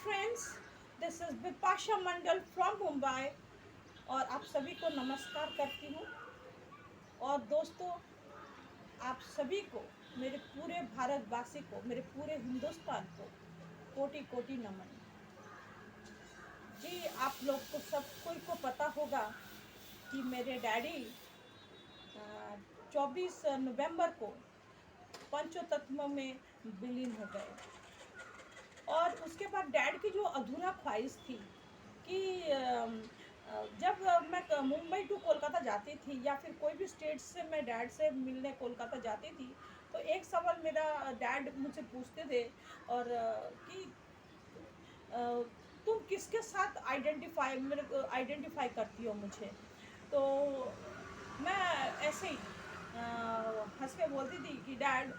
Friends, this is Bipasha Mandal from Mumbai और आप सभी को नमस्कार करती हूँ। और दोस्तों, आप सभी को, मेरे पूरे भारतवासी को, मेरे पूरे हिंदुस्तान को कोटि कोटि नमन। जी, आप लोग को सब कोई को पता होगा कि मेरे डैडी 24 नवंबर को पंचतत्व में विलीन हो गए। और उसके बाद डैड की जो अधूरा ख्वाहिश थी कि जब मैं मुंबई टू कोलकाता जाती थी या फिर कोई भी स्टेट से मैं डैड से मिलने कोलकाता जाती थी, तो एक सवाल मेरा डैड मुझसे पूछते थे और कि तुम किसके साथ आइडेंटिफाई करती हो मुझे। तो मैं ऐसे ही हंस के बोलती थी कि डैड,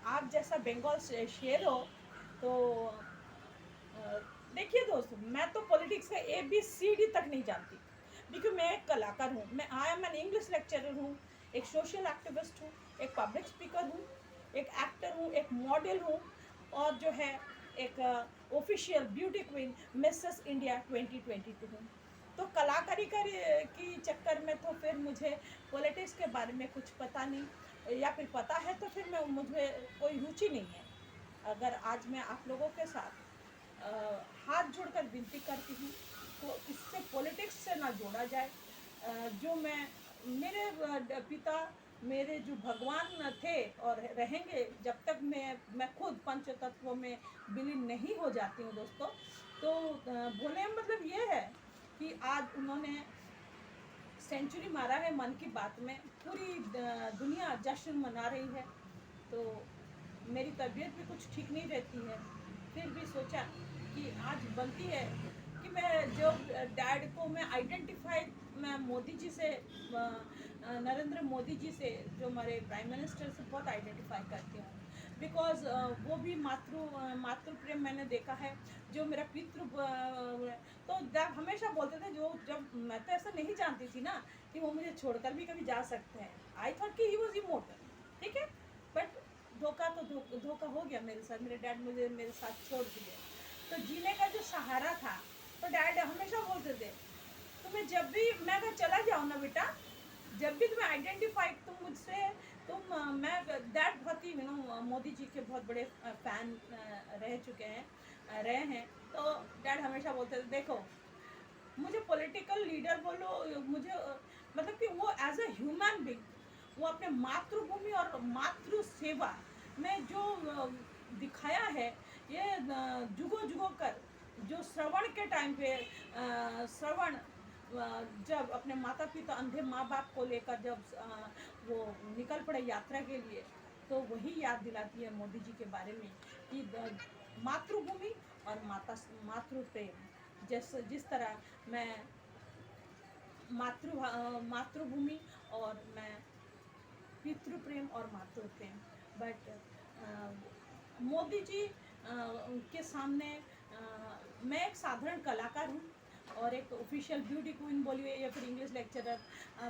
आप जैसा बंगाल से शेर हो। तो देखिए दोस्तों, मैं तो पॉलिटिक्स का ABCD तक नहीं जानती, क्योंकि मैं एक कलाकार हूँ। मैं I am an English lecturer हूँ, एक सोशल एक्टिविस्ट हूँ, एक पब्लिक स्पीकर हूँ, एक एक्टर हूँ, एक मॉडल हूँ, और जो है एक official beauty queen Mrs India 2022 हूँ। तो कलाकारी की चक्कर में तो फिर मुझे पॉलिटिक्स के बारे में कुछ पता नहीं, या फिर पता है तो फिर मैं मुझे कोई रुचि नहीं है। अगर आज मैं आप लोगों के साथ हाथ जोड़कर विनती करती हूँ तो इससे पॉलिटिक्स से ना जोड़ा जाए। जो मेरे पिता, मेरे जो भगवान थे और रहेंगे जब तक मैं खुद पंचतत्व में विलीन नहीं हो जाती हूँ दोस्तों। तो बोले मतलब ये है कि आज उन्होंने सेंचुरी मारा है मन की बात में, पूरी दुनिया जश्न मना रही है। तो मेरी तबीयत भी कुछ ठीक नहीं रहती है, फिर भी सोचा कि आज बनती है कि मैं जो डैड को मैं आइडेंटिफाई, मैं मोदी जी से, नरेंद्र मोदी जी से, जो हमारे प्राइम मिनिस्टर से बहुत आइडेंटिफाई करती हूँ। बिकॉज वो भी मातृ प्रेम मैंने देखा है। जो मेरा तो जब हमेशा बोलते थे, जो जब मैं तो ऐसा नहीं जानती थी ना कि वो मुझे छोड़कर भी कभी जा सकते हैं। आई थॉट कि ही वॉज इमोर्टल, ठीक है। बट धोखा तो धोखा हो गया मेरे साथ। मेरे डैड मुझे मेरे साथ छोड़ दिए। तो जीने का जो सहारा था, तो डैड हमेशा बोलते थे, तुम्हें जब भी मैं अगर चला जाऊँ ना बेटा, जब भी तुम्हें आइडेंटिफाई, तुम मुझसे, मैं डैड बहुत ही मोदी जी के बहुत बड़े फैन रह चुके हैं, रहे हैं। तो डैड हमेशा बोलते थे, देखो मुझे पॉलिटिकल लीडर बोलो, मुझे मतलब कि वो एज अ ह्यूमन बीइंग, वो अपने मातृभूमि और मातृ सेवा में जो दिखाया है, ये जुगों जुगों कर, जो श्रवण के टाइम पे श्रवण जब अपने माता पिता, अंधे माँ बाप को लेकर जब वो निकल पड़े यात्रा के लिए, तो वही याद दिलाती है मोदी जी के बारे में कि मातृभूमि और मातृ प्रेम। जिस तरह मैं मातृभूमि और मैं पितृ प्रेम और मातृ प्रेम। बट मोदी जी के सामने मैं एक साधारण कलाकार हूँ, और एक ऑफिशियल ब्यूटी क्वीन बोलिए, या फिर इंग्लिश लेक्चरर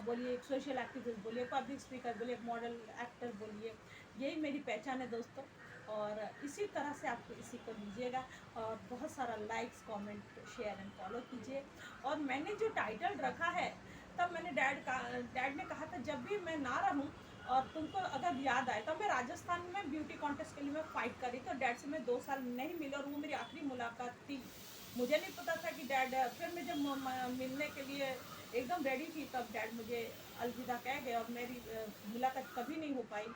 बोलिए, एक सोशल एक्टिविस्ट बोलिए, पब्लिक स्पीकर बोलिए, एक मॉडल एक्टर बोलिए, यही मेरी पहचान है दोस्तों। और इसी तरह से आप इसी को लीजिएगा, और बहुत सारा likes, comment, share and follow कीजिए। और मैंने जो टाइटल रखा है, तब मैंने डैड ने कहा था, जब भी मैं ना रहूं और तुमको अगर याद आए, तब मैं राजस्थान में ब्यूटी कॉन्टेस्ट के लिए मैं फाइट कर रही थी, और डैड से मैं 2 साल नहीं मिली, और वो मेरी आखिरी मुलाकात थी। मुझे नहीं पता था कि डैड, फिर मैं जब मिलने के लिए एकदम रेडी थी, तब डैड मुझे अलविदा कह गए, और मेरी मुलाकात कभी नहीं हो पाई,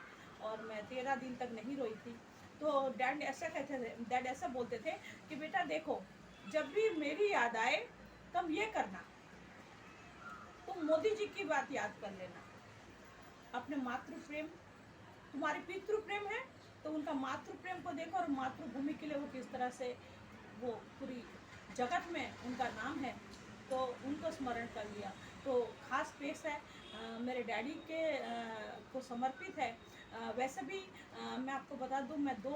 और मैं 13 दिन तक नहीं रोई थी। तो डैड ऐसा कहते थे, डैड ऐसा बोलते थे कि बेटा देखो, जब भी मेरी याद आए तब ये करना, तुम मोदी जी की बात याद कर लेना, अपने मातृ प्रेम, तुम्हारे पितृ प्रेम है तो उनका मातृ प्रेम को देखो, और मातृभूमि के लिए वो किस तरह से वो पूरी जगत में उनका नाम है, तो उनको स्मरण कर लिया। तो खास पेश है, मेरे डैडी के को समर्पित है। वैसे भी मैं आपको बता दूं, मैं 2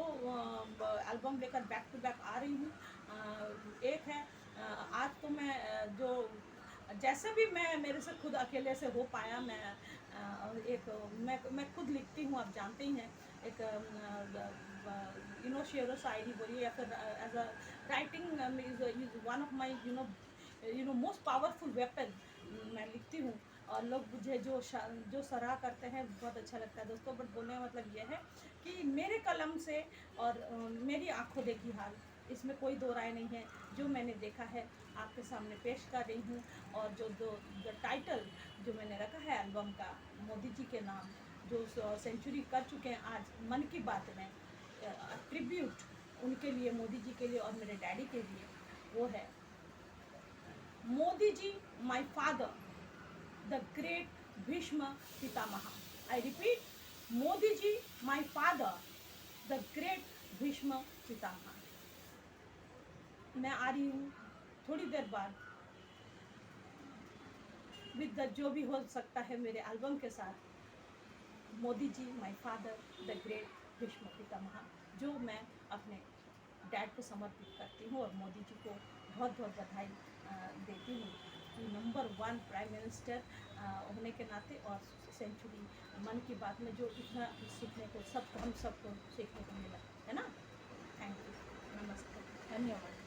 एल्बम लेकर बैक टू बैक आ रही हूँ। एक है आज तो मैं जो जैसे भी मैं मेरे से खुद अकेले से हो पाया, मैं खुद लिखती हूँ, आप जानते ही हैं। एक शेर व शायरी बोलिए या फिर as a writing is one of my most powerful weapon. मैं लिखती हूँ और लोग मुझे जो सराह करते हैं बहुत अच्छा लगता है दोस्तों। बट बोलने का मतलब ये है कि मेरे कलम से और मेरी आंखों देखी हाल, इसमें कोई दो राय नहीं है। जो मैंने देखा है आपके सामने पेश कर रही हूँ। और जो टाइटल जो मैंने रखा है एल्बम का, मोदी जी के नाम, जो सेंचुरी कर चुके हैं आज मन की बात में, ट्रिब्यूट उनके लिए, मोदी जी के लिए और मेरे डैडी के लिए, वो है Modi ji my father the great Bhishma Pitamah. I repeat, Modi ji my father the great Bhishma Pitamah. मैं आ रही हूँ थोड़ी देर बाद विद जो भी हो सकता है मेरे एल्बम के साथ, Modi ji my father the great Bhishma Pitamah, जो मैं अपने डैड को समर्पित करती हूँ और मोदी जी को बहुत बहुत बधाई देती हूँ कि नंबर 1 प्राइम मिनिस्टर होने के नाते और सेंचुरी मन की बात में जो इतना सीखने को हम सबको सीखने को मिला है ना। थैंक यू, नमस्ते, धन्यवाद।